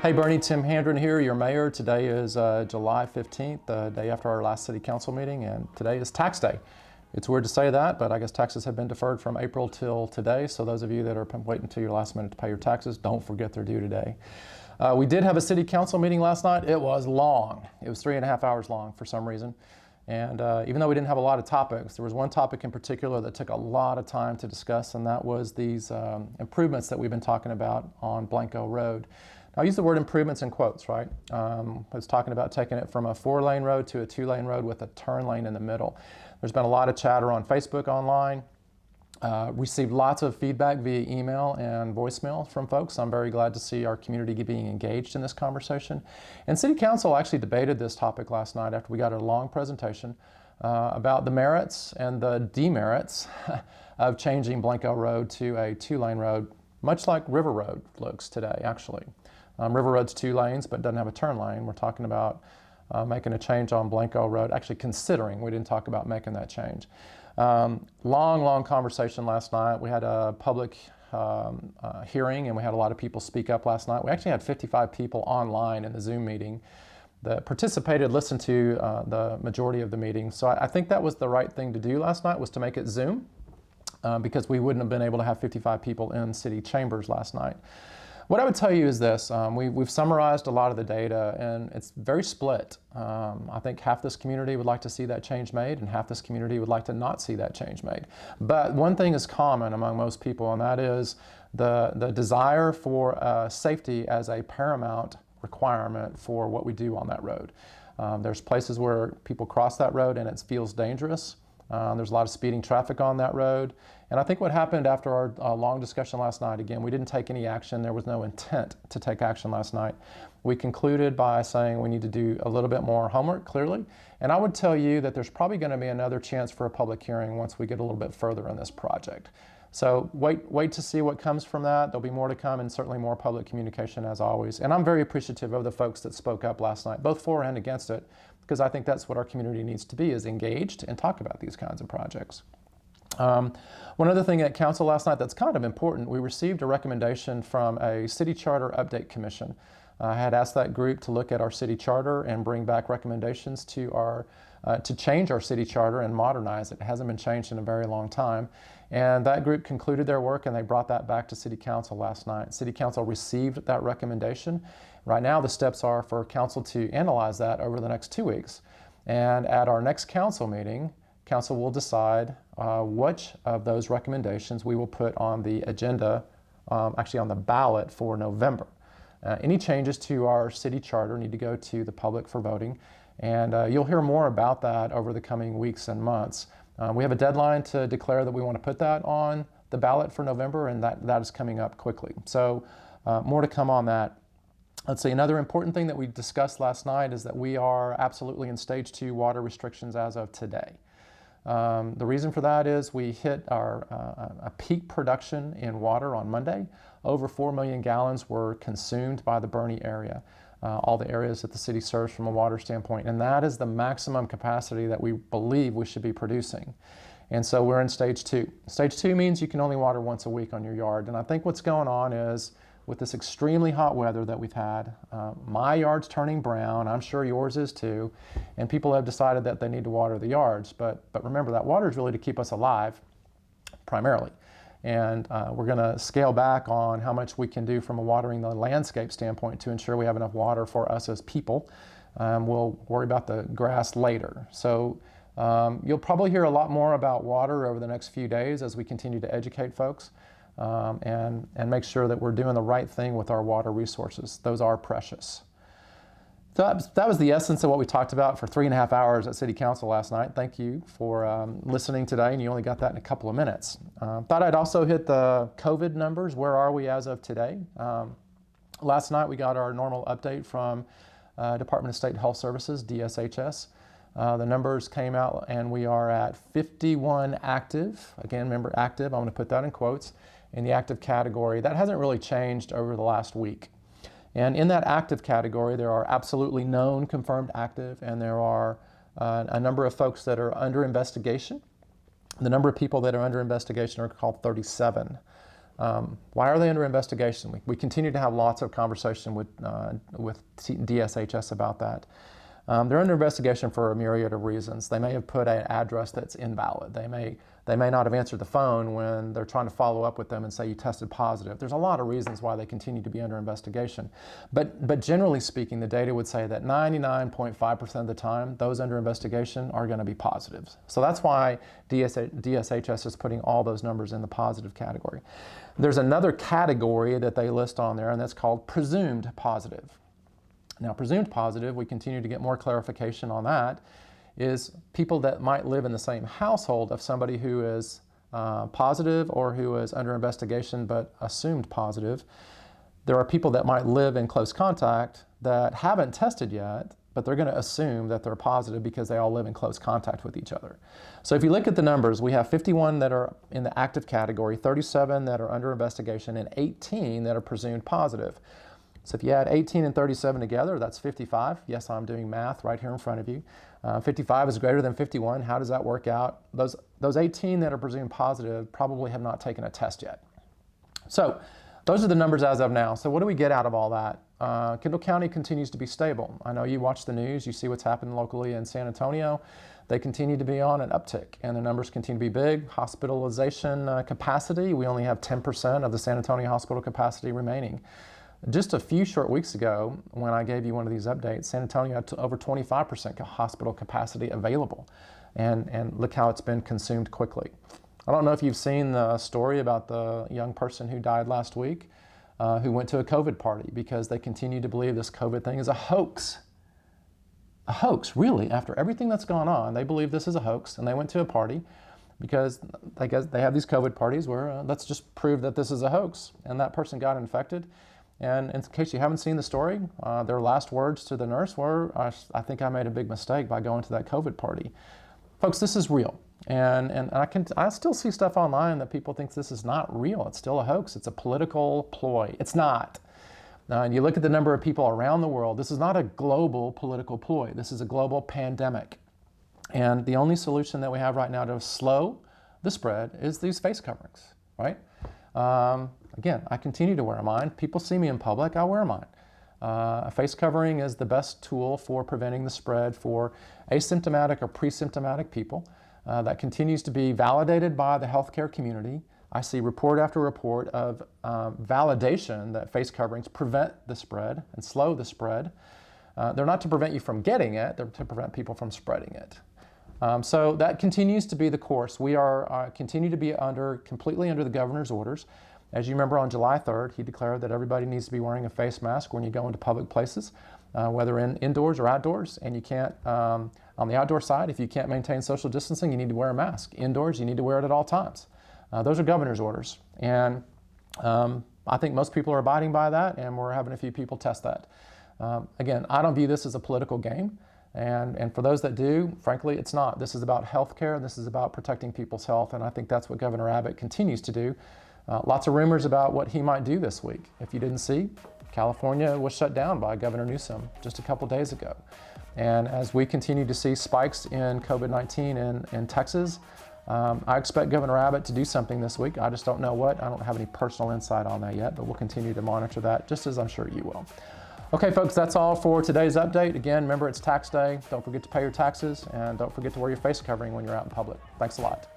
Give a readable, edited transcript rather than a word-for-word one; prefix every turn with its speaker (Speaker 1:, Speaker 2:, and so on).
Speaker 1: Hey Bernie, Tim Handren here, your mayor. Today is July 15th, the day after our last city council meeting, and today is tax day. It's weird to say that, but I guess taxes have been deferred from April till today, so those of you that are waiting until your last minute to pay your taxes, don't forget they're due today. We did have a city council meeting last night. It was long. It was 3.5 hours long for some reason. And even though we didn't have a lot of topics, there was one topic in particular that took a lot of time to discuss, and that was these improvements that we've been talking about on Blanco Road. Now, I use the word improvements in quotes, right? I was talking about taking it from a 4-lane road to a 2-lane road with a turn lane in the middle. There's been a lot of chatter on Facebook, online. Received lots of feedback via email and voicemail from folks. I'm very glad to see our community being engaged in this conversation. And City Council actually debated this topic last night after we got a long presentation about the merits and the demerits of changing Blanco Road to a 2-lane road, much like River Road looks today, actually. River Road's 2 lanes, but doesn't have a turn lane. We're talking about making a change on Blanco Road, actually considering. We didn't talk about making that change. Long conversation last night. We had a public hearing, and we had a lot of people speak up last night. We actually had 55 people online in the Zoom meeting that participated, listened to the majority of the meeting. So I think that was the right thing to do last night, was to make it Zoom, because we wouldn't have been able to have 55 people in city chambers last night. What I would tell you is this: we've summarized a lot of the data, and it's very split. I think half this community would like to see that change made, and half this community would like to not see that change made. But one thing is common among most people, and that is the desire for safety as a paramount requirement for what we do on that road. There's places where people cross that road and it feels dangerous. There's a lot of speeding traffic on that road. And I think what happened after our long discussion last night, again, we didn't take any action. There was no intent to take action last night. We concluded by saying we need to do a little bit more homework, clearly. And I would tell you that there's probably going to be another chance for a public hearing once we get a little bit further in this project. So wait to see what comes from that. There'll be more to come, and certainly more public communication as always. And I'm very appreciative of the folks that spoke up last night, both for and against it, because I think that's what our community needs to be, is engaged and talk about these kinds of projects. One other thing at council last night that's kind of important, we received a recommendation from a city charter update commission. I had asked that group to look at our city charter and bring back recommendations to change our city charter and modernize it. It hasn't been changed in a very long time. And that group concluded their work, and they brought that back to City Council last night. City Council received that recommendation. Right now, the steps are for Council to analyze that over the next 2 weeks. And at our next council meeting, Council will decide which of those recommendations we will put on the agenda, actually on the ballot for November. Any changes to our city charter need to go to the public for voting, and you'll hear more about that over the coming weeks and months. We have a deadline to declare that we want to put that on the ballot for November, and that is coming up quickly. So more to come on that. Let's see, another important thing that we discussed last night is that we are absolutely in stage 2 water restrictions as of today. The reason for that is we hit a peak production in water on Monday. Over 4 million gallons were consumed by the Boerne area, all the areas that the city serves from a water standpoint. And that is the maximum capacity that we believe we should be producing. And so we're in stage 2. Stage 2 means you can only water once a week on your yard. And I think what's going on is, with this extremely hot weather that we've had, my yard's turning brown, I'm sure yours is too, and people have decided that they need to water the yards. But remember, that water is really to keep us alive, primarily. And we're going to scale back on how much we can do from a watering the landscape standpoint to ensure we have enough water for us as people. We'll worry about the grass later. So you'll probably hear a lot more about water over the next few days as we continue to educate folks. And make sure that we're doing the right thing with our water resources. Those are precious. So that was the essence of what we talked about for 3.5 hours at City Council last night. Thank you for listening today, and you only got that in a couple of minutes. Thought I'd also hit the COVID numbers. Where are we as of today? Last night we got our normal update from Department of State Health Services, DSHS. The numbers came out, and we are at 51 active. Again, remember active, I'm going to put that in quotes, in the active category. That hasn't really changed over the last week. And in that active category, there are absolutely known confirmed active, and there are a number of folks that are under investigation. The number of people that are under investigation are called 37. Why are they under investigation? We continue to have lots of conversation with DSHS about that. They're under investigation for a myriad of reasons. They may have put an address that's invalid. They may not have answered the phone when they're trying to follow up with them and say you tested positive. There's a lot of reasons why they continue to be under investigation. But generally speaking, the data would say that 99.5% of the time, those under investigation are going to be positives. So that's why DSHS is putting all those numbers in the positive category. There's another category that they list on there, and that's called presumed positive. Now, presumed positive, we continue to get more clarification on that, is people that might live in the same household of somebody who is positive or who is under investigation but assumed positive. There are people that might live in close contact that haven't tested yet, but they're going to assume that they're positive because they all live in close contact with each other. So if you look at the numbers, we have 51 that are in the active category, 37 that are under investigation, and 18 that are presumed positive. So if you add 18 and 37 together, that's 55. Yes, I'm doing math right here in front of you. 55 is greater than 51. How does that work out? Those 18 that are presumed positive probably have not taken a test yet. So those are the numbers as of now. So what do we get out of all that? Kendall County continues to be stable. I know you watch the news, you see what's happened locally in San Antonio. They continue to be on an uptick, and the numbers continue to be big. Hospitalization capacity, we only have 10% of the San Antonio hospital capacity remaining. Just a few short weeks ago, when I gave you one of these updates, San Antonio had over 25% hospital capacity available. And look how it's been consumed quickly. I don't know if you've seen the story about the young person who died last week, who went to a COVID party because they continue to believe this COVID thing is a hoax. A hoax, really. After everything that's gone on, they believe this is a hoax, and they went to a party because I guess they have these COVID parties where let's just prove that this is a hoax. And that person got infected. And in case you haven't seen the story, their last words to the nurse were, I think I made a big mistake by going to that COVID party. Folks, this is real. And I still see stuff online that people think this is not real. It's still a hoax. It's a political ploy. It's not. And you look at the number of people around the world, this is not a global political ploy. This is a global pandemic. And the only solution that we have right now to slow the spread is these face coverings, right? Again, I continue to wear mine. People see me in public, I wear mine. A face covering is the best tool for preventing the spread for asymptomatic or pre-symptomatic people. That continues to be validated by the healthcare community. I see report after report of validation that face coverings prevent the spread and slow the spread. They're not to prevent you from getting it, they're to prevent people from spreading it. So that continues to be the course. We are continue to be completely under the governor's orders. As you remember, on July 3rd, he declared that everybody needs to be wearing a face mask when you go into public places, whether indoors or outdoors. And you can't, on the outdoor side, if you can't maintain social distancing, you need to wear a mask. Indoors, you need to wear it at all times. Those are governor's orders. And I think most people are abiding by that, and we're having a few people test that. Again, I don't view this as a political game. And for those that do, frankly, it's not. This is about health care. This is about protecting people's health. And I think that's what Governor Abbott continues to do. Lots of rumors about what he might do this week. If you didn't see, California was shut down by Governor Newsom just a couple days ago. And as we continue to see spikes in COVID-19 in Texas, I expect Governor Abbott to do something this week. I just don't know what. I don't have any personal insight on that yet, but we'll continue to monitor that, just as I'm sure you will. Okay, folks, that's all for today's update. Again, remember, it's tax day. Don't forget to pay your taxes, and don't forget to wear your face covering when you're out in public. Thanks a lot.